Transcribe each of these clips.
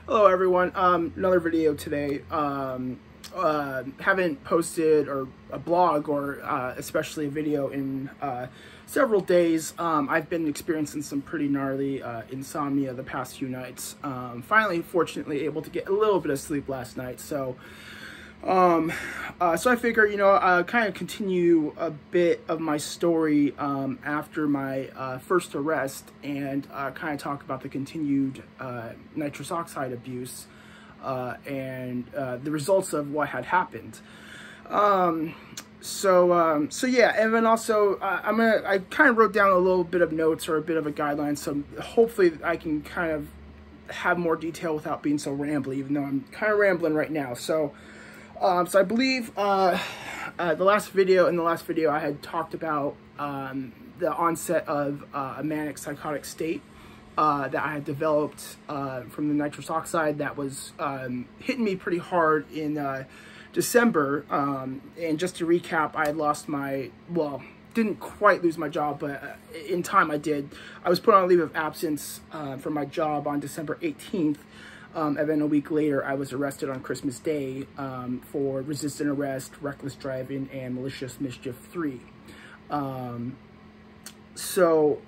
Hello everyone, another video today. Haven't posted or a blog or especially a video in several days. I've been experiencing some pretty gnarly insomnia the past few nights. Finally, fortunately, able to get a little bit of sleep last night. So I figure, kind of continue a bit of my story after my first arrest and kind of talk about the continued nitrous oxide abuse and the results of what had happened. So yeah, and then also I kind of wrote down a little bit of notes or a bit of a guideline, so hopefully I can kind of have more detail without being so rambly, even though I'm kind of rambling right now. So I believe in the last video I had talked about the onset of a manic psychotic state that I had developed from the nitrous oxide that was hitting me pretty hard in December. And just to recap, I had lost my, well, didn't quite lose my job, but in time I did. I was put on a leave of absence from my job on December 18th. And then a week later, I was arrested on Christmas Day for resistant arrest, reckless driving, and malicious mischief 3. So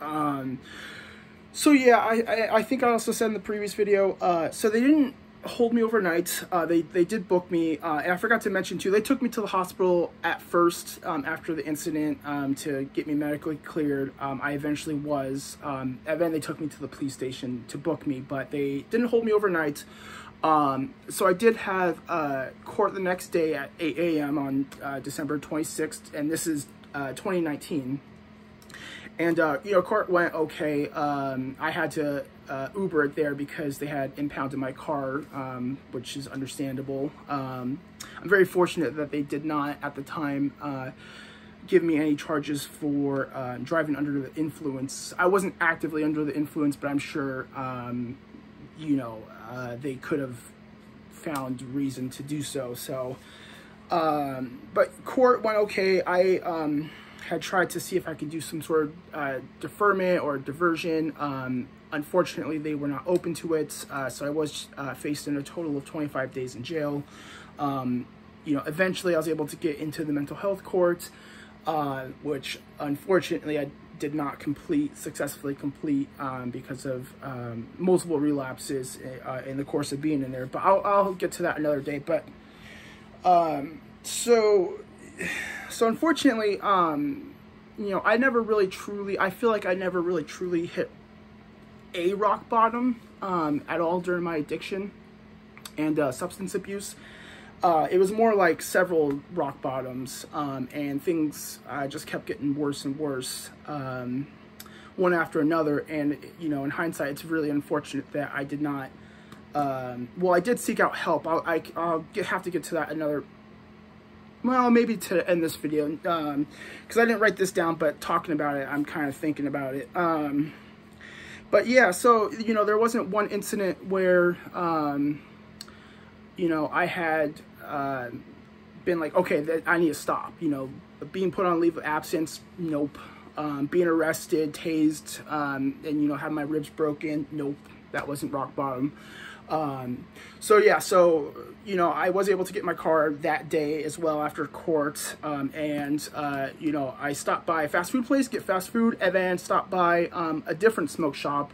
yeah, I think I also said in the previous video, so they didn't hold me overnight. They did book me, and I forgot to mention too, they took me to the hospital at first after the incident to get me medically cleared. I eventually was, and then they took me to the police station to book me, but they didn't hold me overnight. So I did have court the next day at 8 a.m. on December 26th, and this is 2019. And, court went okay. I had to Uber it there because they had impounded my car, which is understandable. I'm very fortunate that they did not, at the time, give me any charges for driving under the influence. I wasn't actively under the influence, but I'm sure, they could have found reason to do so. So, but court went okay. I had tried to see if I could do some sort of deferment or diversion. Unfortunately, they were not open to it, so I was facing a total of 25 days in jail. Eventually I was able to get into the mental health court, which unfortunately I did not successfully complete because of multiple relapses in the course of being in there. But I'll get to that another day. But so unfortunately, I never really truly, I feel like I never really truly hit a rock bottom at all during my addiction and substance abuse. It was more like several rock bottoms, and things just kept getting worse and worse, one after another. And, in hindsight, it's really unfortunate that I did not, well, I did seek out help. I'll have to get to that another, well, maybe to end this video, because I didn't write this down, but talking about it, I'm kind of thinking about it. But yeah, so, there wasn't one incident where, I had been like, okay, I need to stop, being put on leave of absence, nope. Being arrested, tased, and, have my ribs broken, nope, that wasn't rock bottom. So yeah, I was able to get my car that day as well after court, and I stopped by a fast food place, get fast food, and then stopped by a different smoke shop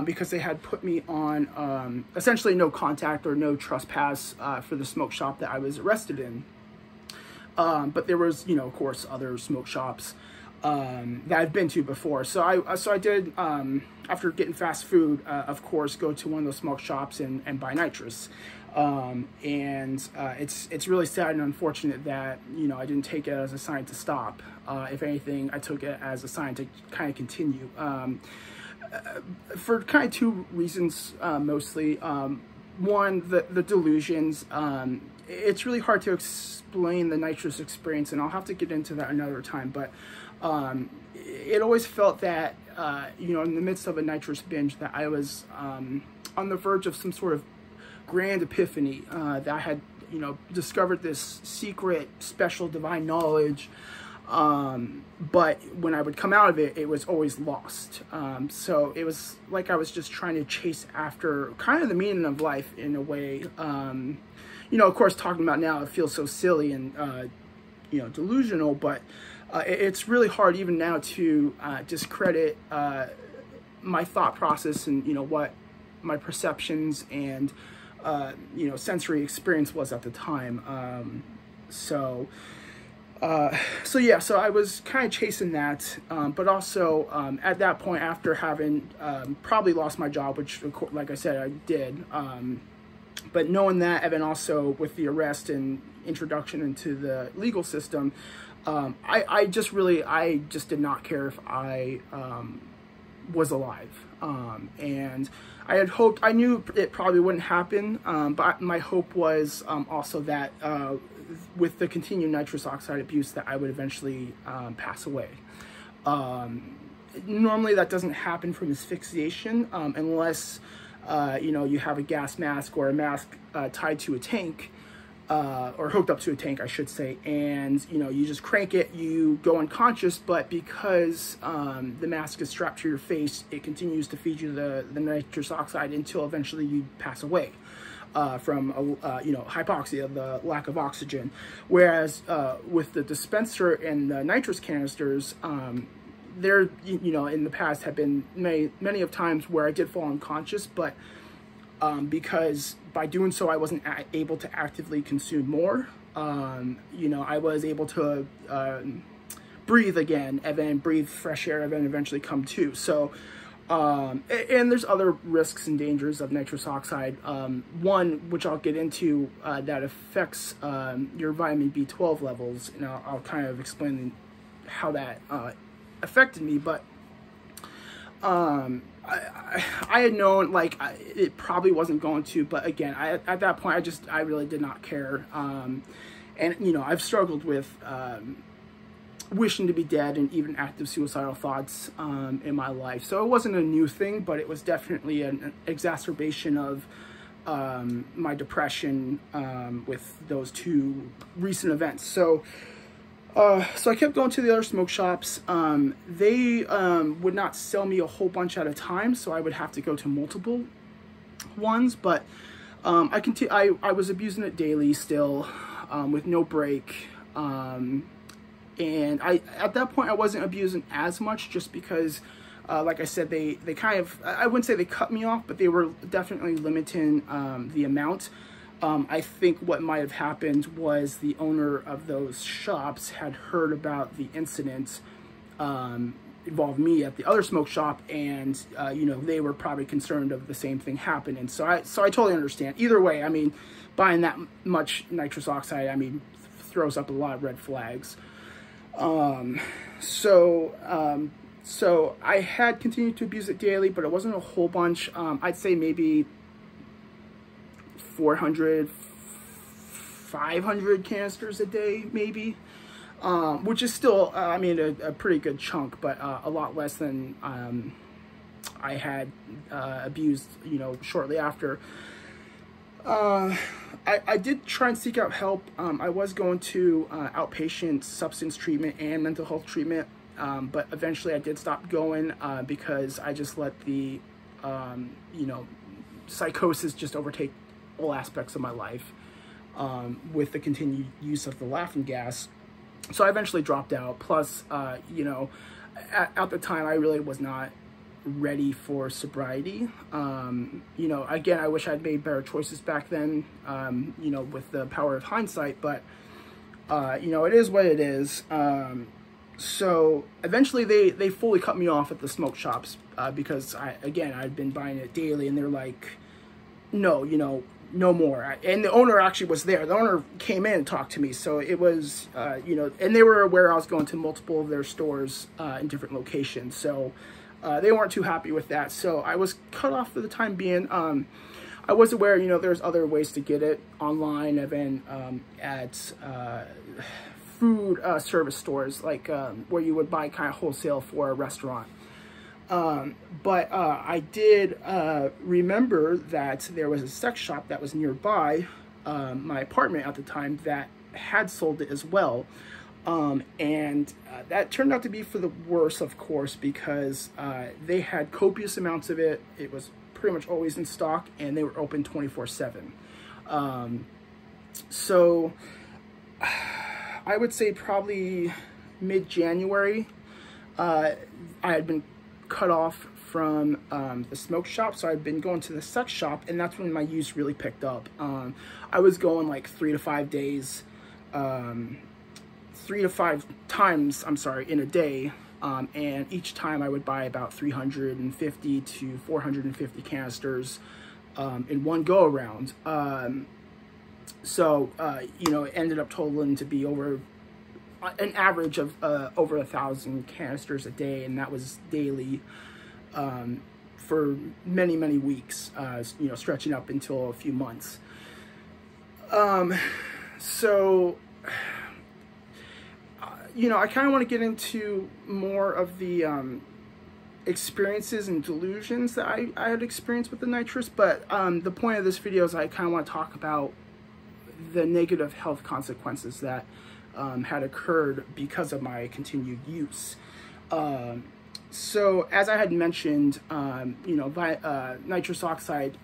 because they had put me on essentially no contact or no trespass for the smoke shop that I was arrested in. But there was, of course, other smoke shops that I've been to before. So I did, after getting fast food, of course, go to one of those smoke shops and buy nitrous. It's really sad and unfortunate that, I didn't take it as a sign to stop. If anything, I took it as a sign to kind of continue. For kind of two reasons, mostly. One, the delusions. It's really hard to explain the nitrous experience, and I'll have to get into that another time, but it always felt that, in the midst of a nitrous binge, that I was on the verge of some sort of grand epiphany, that I had, discovered this secret, special, divine knowledge, But when I would come out of it, it was always lost. So it was like I was just trying to chase after kind of the meaning of life in a way. You know, of course, talking about now, it feels so silly and, you know, delusional, but it's really hard even now to discredit my thought process and, you know, what my perceptions and, you know, sensory experience was at the time. So yeah, so I was kind of chasing that, but also at that point, after having probably lost my job, which, like I said, I did, but knowing that, and then also with the arrest and introduction into the legal system, I just did not care if I was alive. And I had hoped, I knew it probably wouldn't happen, but my hope was also that with the continued nitrous oxide abuse that I would eventually pass away. Normally that doesn't happen from asphyxiation unless you know, you have a gas mask or a mask tied to a tank, or hooked up to a tank, I should say, and, you know, you just crank it, you go unconscious, but because the mask is strapped to your face, it continues to feed you the nitrous oxide until eventually you pass away from, you know, hypoxia, the lack of oxygen. Whereas with the dispenser and the nitrous canisters, there, you know, in the past have been many of times where I did fall unconscious, but because by doing so, I wasn't able to actively consume more. You know, I was able to breathe again, and then breathe fresh air, and then eventually come to. So, and there's other risks and dangers of nitrous oxide. One, which I'll get into, that affects your vitamin B12 levels, and I'll kind of explain how that affected me, but I had known, like, it probably wasn't going to, but again, at that point, I really did not care. And, you know, I've struggled with wishing to be dead and even active suicidal thoughts in my life. So it wasn't a new thing, but it was definitely an exacerbation of my depression with those two recent events. So I kept going to the other smoke shops. They would not sell me a whole bunch at a time, so I would have to go to multiple ones. But I was abusing it daily still, with no break. And at that point I wasn't abusing as much, just because, like I said, they kind of, I wouldn't say they cut me off, but they were definitely limiting the amount. I think what might have happened was the owner of those shops had heard about the incident involved me at the other smoke shop, and you know, they were probably concerned of the same thing happening. So I totally understand. Either way, I mean, buying that much nitrous oxide, I mean, throws up a lot of red flags. So I had continued to abuse it daily, but it wasn't a whole bunch. I'd say maybe 400, 500 canisters a day, maybe, which is still, I mean, a pretty good chunk, but a lot less than I had abused, you know, shortly after. I did try and seek out help. I was going to outpatient substance treatment and mental health treatment, but eventually I did stop going because I just let the, you know, psychosis just overtake all aspects of my life with the continued use of the laughing gas. So I eventually dropped out. Plus, you know, at the time I really was not ready for sobriety. You know, again, I wish I'd made better choices back then, you know, with the power of hindsight, but you know, it is what it is. So eventually they fully cut me off at the smoke shops because I'd been buying it daily, and they're like, no, you know, no more. And the owner actually was there. The owner came in and talked to me. So it was, you know, and they were aware I was going to multiple of their stores in different locations. So they weren't too happy with that. So I was cut off for the time being. I was aware, you know, there's other ways to get it online, and then at food service stores, like where you would buy kind of wholesale for a restaurant. But I did remember that there was a sex shop that was nearby my apartment at the time that had sold it as well. And that turned out to be for the worse, of course, because they had copious amounts of it. It was pretty much always in stock, and they were open 24/7. So I would say probably mid-January, I had been cut off from the smoke shop, so I'd been going to the sex shop, and that's when my use really picked up. I was going like 3 to 5 days, 3 to 5 times, I'm sorry, in a day, and each time I would buy about 350 to 450 canisters in one go around. So you know, it ended up totaling to be over an average of over 1,000 canisters a day, and that was daily for many, many weeks, you know, stretching up until a few months. So, you know, I kind of want to get into more of the experiences and delusions that I had experienced with the nitrous, but the point of this video is I kind of want to talk about the negative health consequences that had occurred because of my continued use. So as I had mentioned, you know, nitrous oxide,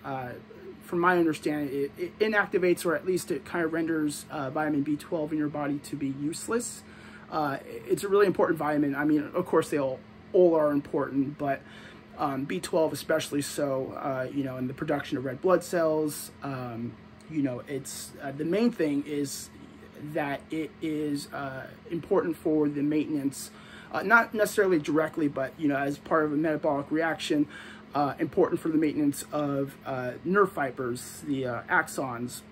from my understanding, it inactivates, or at least it kind of renders vitamin B12 in your body to be useless. It's a really important vitamin. I mean, of course, they all are important, but B12 especially so, you know, in the production of red blood cells. You know, it's the main thing is that it is important for the maintenance, not necessarily directly, but, you know, as part of a metabolic reaction, important for the maintenance of nerve fibers, the axons.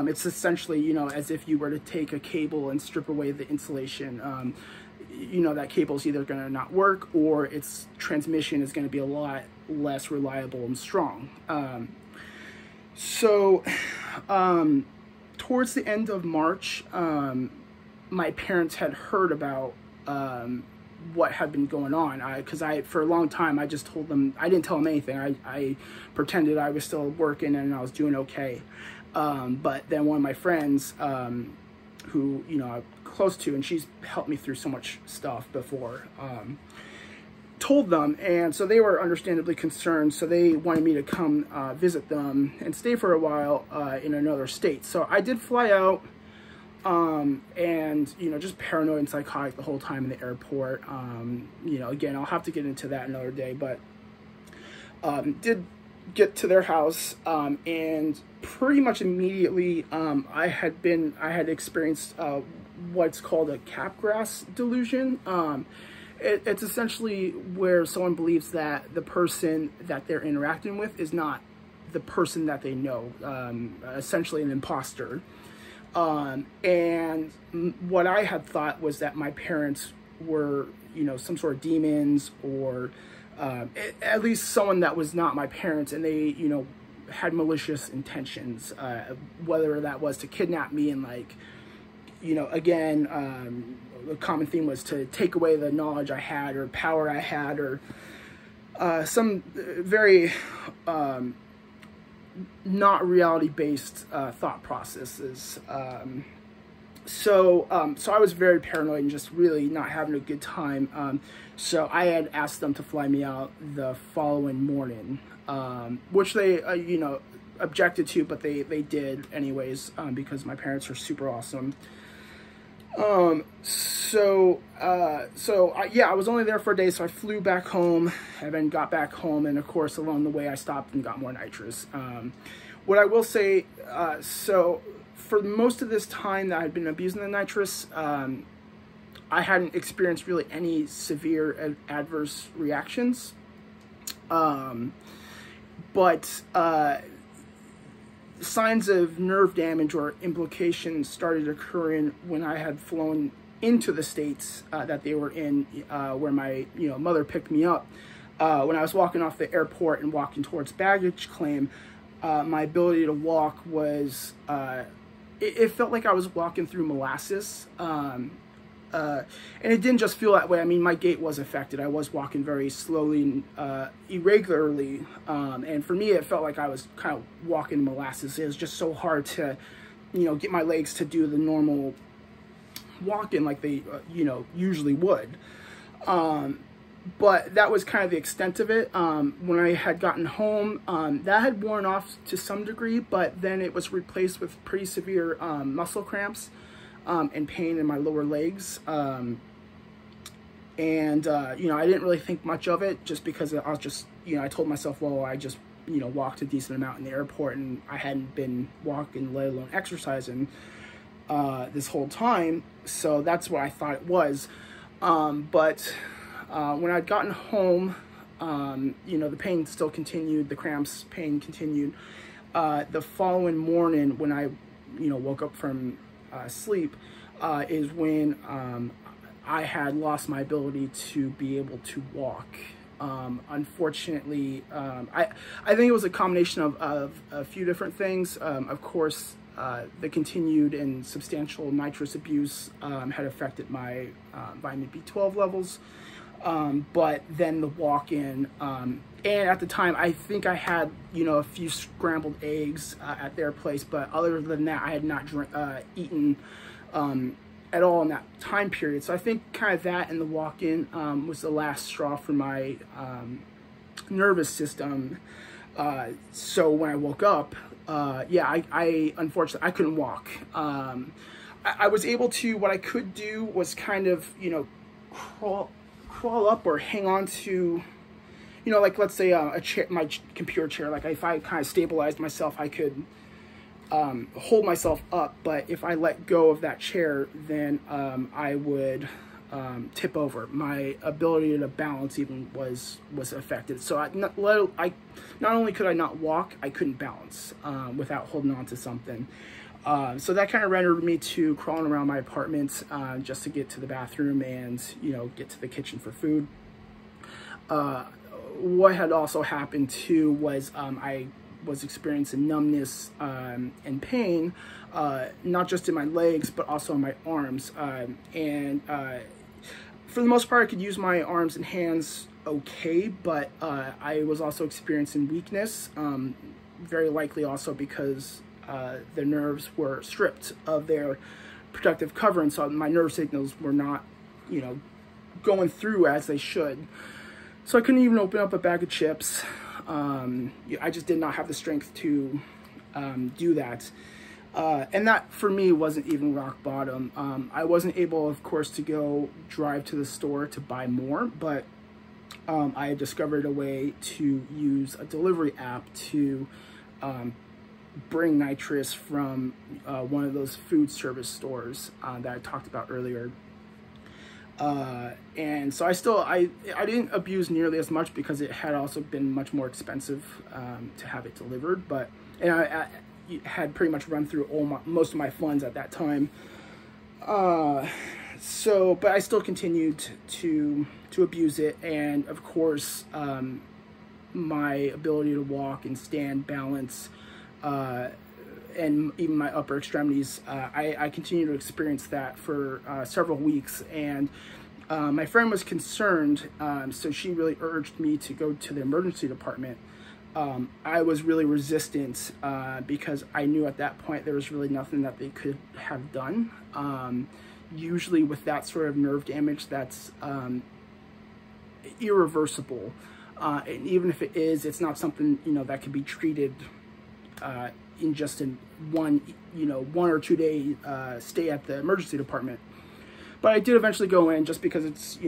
It's essentially, you know, as if you were to take a cable and strip away the insulation. You know, that cable is either going to not work, or its transmission is going to be a lot less reliable and strong. So towards the end of March, my parents had heard about what had been going on, because for a long time I just told them, I didn't tell them anything. I pretended I was still working and I was doing okay. But then one of my friends, who, you know, I'm close to, and she's helped me through so much stuff before, told them, and so they were understandably concerned, so they wanted me to come visit them and stay for a while in another state. So I did fly out, and, you know, just paranoid and psychotic the whole time in the airport. You know, again, I'll have to get into that another day, but did get to their house, and pretty much immediately I had experienced what's called a capgras delusion. It's essentially where someone believes that the person that they're interacting with is not the person that they know, essentially an imposter. And what I had thought was that my parents were, you know, some sort of demons, or at least someone that was not my parents, and they, you know, had malicious intentions, whether that was to kidnap me and, like, you know, again, the common theme was to take away the knowledge I had or power I had, or some very not reality-based thought processes. So I was very paranoid and just really not having a good time. So I had asked them to fly me out the following morning, which they, you know, objected to, but they did anyways, because my parents are super awesome. Yeah, I was only there for a day, so I flew back home and then got back home, and of course along the way I stopped and got more nitrous. What I will say, so for most of this time that I'd been abusing the nitrous, I hadn't experienced really any severe adverse reactions, but signs of nerve damage or implications started occurring when I had flown into the states that they were in, where my, you know, mother picked me up. When I was walking off the airport and walking towards baggage claim, my ability to walk was, it felt like I was walking through molasses. And it didn't just feel that way. I mean, my gait was affected. I was walking very slowly and irregularly. And for me, it felt like I was kind of walking molasses. It was just so hard to, you know, get my legs to do the normal walking like they, usually would. But that was kind of the extent of it. When I had gotten home, that had worn off to some degree, but then it was replaced with pretty severe muscle cramps and pain in my lower legs. I didn't really think much of it just because I was just, I told myself, well, I just, walked a decent amount in the airport and I hadn't been walking, let alone exercising this whole time. So that's what I thought it was. When I'd gotten home, the pain still continued, the pain continued. The following morning when I, woke up from sleep, is when I had lost my ability to be able to walk. Unfortunately, I think it was a combination of a few different things. Of course, the continued and substantial nitrous abuse had affected my vitamin B12 levels. But then the walk-in, and at the time, I think I had, a few scrambled eggs at their place, but other than that, I had not eaten at all in that time period. So I think kind of that and the walk-in was the last straw for my nervous system. So when I woke up, I unfortunately, I couldn't walk. I was able to, what I could do was kind of, crawl up or hang on to, like let's say a chair, my computer chair. Like if I kind of stabilized myself, I could hold myself up. But if I let go of that chair, then I would tip over. My ability to balance even was affected. So not only could I not walk, I couldn't balance without holding on to something. So that kind of rendered me to crawling around my apartment just to get to the bathroom and, get to the kitchen for food. What had also happened too was I was experiencing numbness and pain, not just in my legs, but also in my arms. For the most part, I could use my arms and hands okay, but I was also experiencing weakness, very likely also because the nerves were stripped of their protective covering, so my nerve signals were not, going through as they should. So I couldn't even open up a bag of chips. I just did not have the strength to do that. And that, for me, wasn't even rock bottom. I wasn't able, of course, to go drive to the store to buy more, but I had discovered a way to use a delivery app to bring nitrous from one of those food service stores that I talked about earlier. And so I didn't abuse nearly as much because it had also been much more expensive to have it delivered, and I had pretty much run through most of my funds at that time. But I still continued to abuse it, and of course my ability to walk and stand, balance, and even my upper extremities, I continued to experience that for several weeks. And my friend was concerned, so she really urged me to go to the emergency department. I was really resistant because I knew at that point there was really nothing that they could have done. Usually with that sort of nerve damage, that's irreversible. And even if it is, it's not something, that could be treated in just one or 2 day stay at the emergency department. But I did eventually go in just because it's,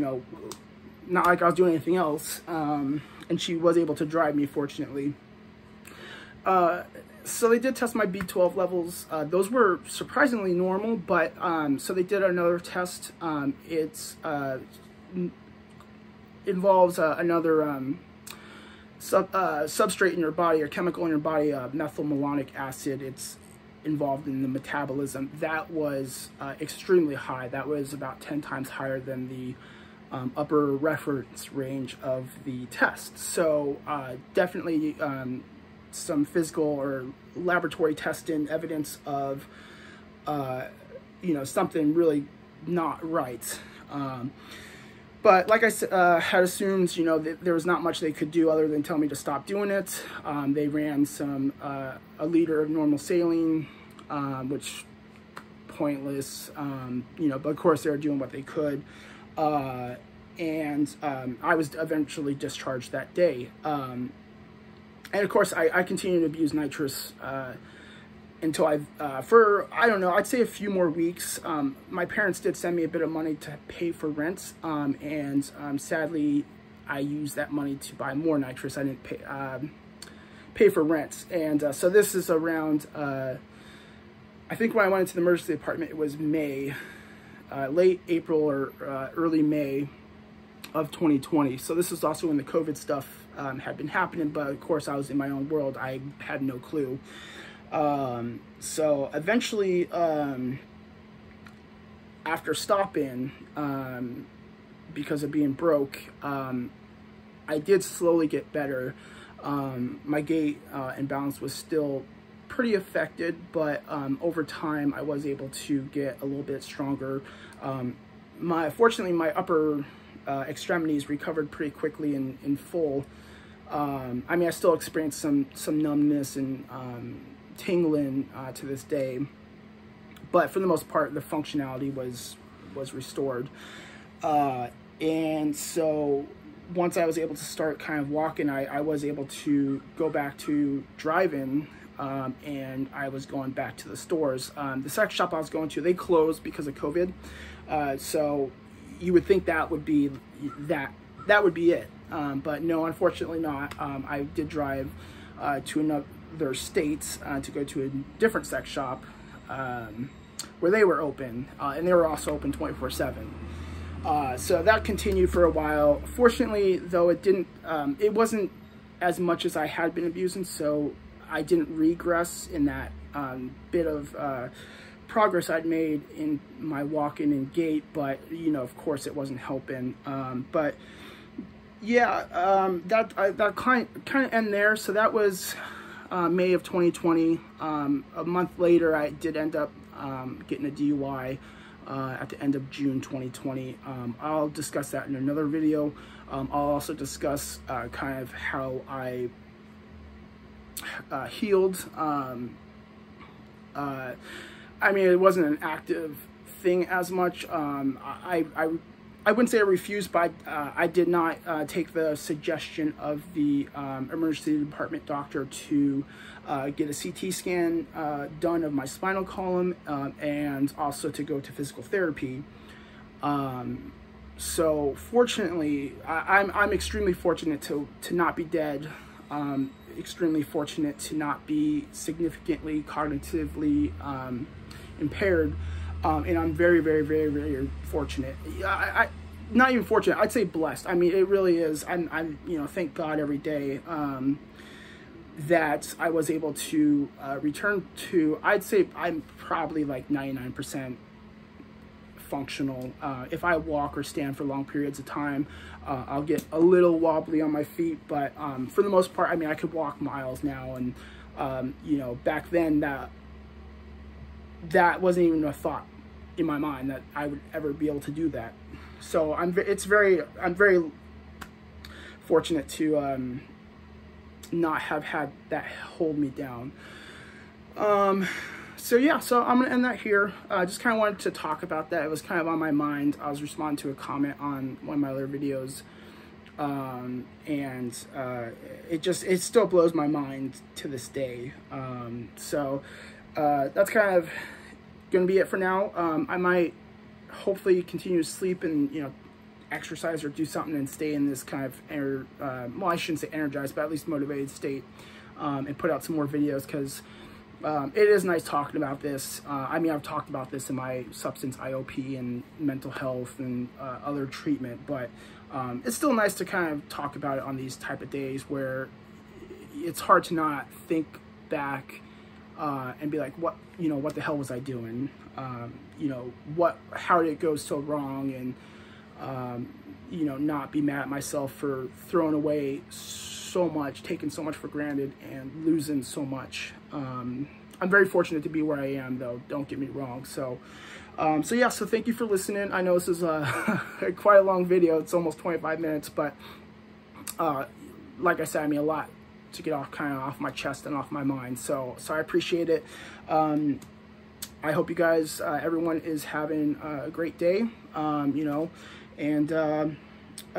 not like I was doing anything else. And she was able to drive me, fortunately. So they did test my B12 levels. Those were surprisingly normal, but so they did another test. It involves another substrate in your body, or chemical in your body, methylmalonic acid. It's involved in the metabolism. That was extremely high. That was about 10 times higher than the upper reference range of the test. So definitely some physical or laboratory testing evidence of something really not right. But like I said, had assumed, there was not much they could do other than tell me to stop doing it. They ran a liter of normal saline, which pointless, you know, but of course they were doing what they could. And I was eventually discharged that day. And of course I continued to abuse nitrous, until for, I don't know, I'd say a few more weeks. My parents did send me a bit of money to pay for rent. And sadly, I used that money to buy more nitrous. I didn't pay for rent. And so this is around, I think when I went into the emergency department, it was May, late April or early May of 2020. So this is also when the COVID stuff had been happening, but of course I was in my own world. I had no clue. So eventually, after stopping, because of being broke, I did slowly get better. My gait and balance was still pretty affected, but over time I was able to get a little bit stronger. Fortunately, my upper extremities recovered pretty quickly in full. I mean, I still experienced some numbness and tingling to this day, but for the most part, the functionality was restored. And so once I was able to start kind of walking, I was able to go back to driving, and I was going back to the stores. The sex shop I was going to, they closed because of COVID. So you would think that would be that would be it. But no, unfortunately not. I did drive to another state to go to a different sex shop where they were open, and they were also open 24/7. So that continued for a while. Fortunately, though, it wasn't as much as I had been abusing, so I didn't regress in that bit of progress I'd made in my walking and gait, but, you know, of course it wasn't helping. But yeah, that kind of end there. So that was May of 2020. A month later, I did end up getting a DUI at the end of June 2020. I'll discuss that in another video. I'll also discuss kind of how I healed. I mean, it wasn't an active thing as much. I wouldn't say I refused, but I did not take the suggestion of the emergency department doctor to get a CT scan done of my spinal column, and also to go to physical therapy. So fortunately, I'm extremely fortunate to not be dead. Extremely fortunate to not be significantly cognitively impaired. And I'm very, very, very, very fortunate. I not even fortunate, I'd say blessed. I mean, it really is. I'm you know, thank God every day that I was able to return to, I'd say I'm probably like 99% functional. If I walk or stand for long periods of time, I'll get a little wobbly on my feet, but for the most part, I mean, I could walk miles now, and you know, back then that wasn't even a thought in my mind that I would ever be able to do that. So I'm very fortunate to not have had that hold me down. So yeah, so I'm gonna end that here. Just kind of wanted to talk about that. It was kind of on my mind. I was responding to a comment on one of my other videos, and it still blows my mind to this day. So that's kind of gonna be it for now. I might hopefully continue to sleep and, you know, exercise or do something and stay in this kind of well, I shouldn't say energized, but at least motivated state, and put out some more videos, because it is nice talking about this. I mean, I've talked about this in my substance IOP and mental health and other treatment, but it's still nice to kind of talk about it on these type of days where it's hard to not think back and be like, what the hell was I doing? You know, how did it go so wrong? And, you know, not be mad at myself for throwing away so much, taking so much for granted, and losing so much. I'm very fortunate to be where I am, though, don't get me wrong. So yeah, so thank you for listening. I know this is quite a long video. It's almost 25 minutes, but like I said, I mean, a lot to get off my chest and off my mind. So I appreciate it. I hope you guys, everyone is having a great day, you know, and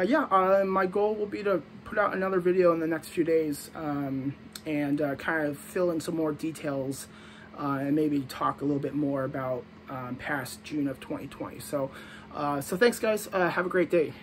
yeah, my goal will be to put out another video in the next few days, and kind of fill in some more details, and maybe talk a little bit more about past June of 2020. So thanks guys, have a great day.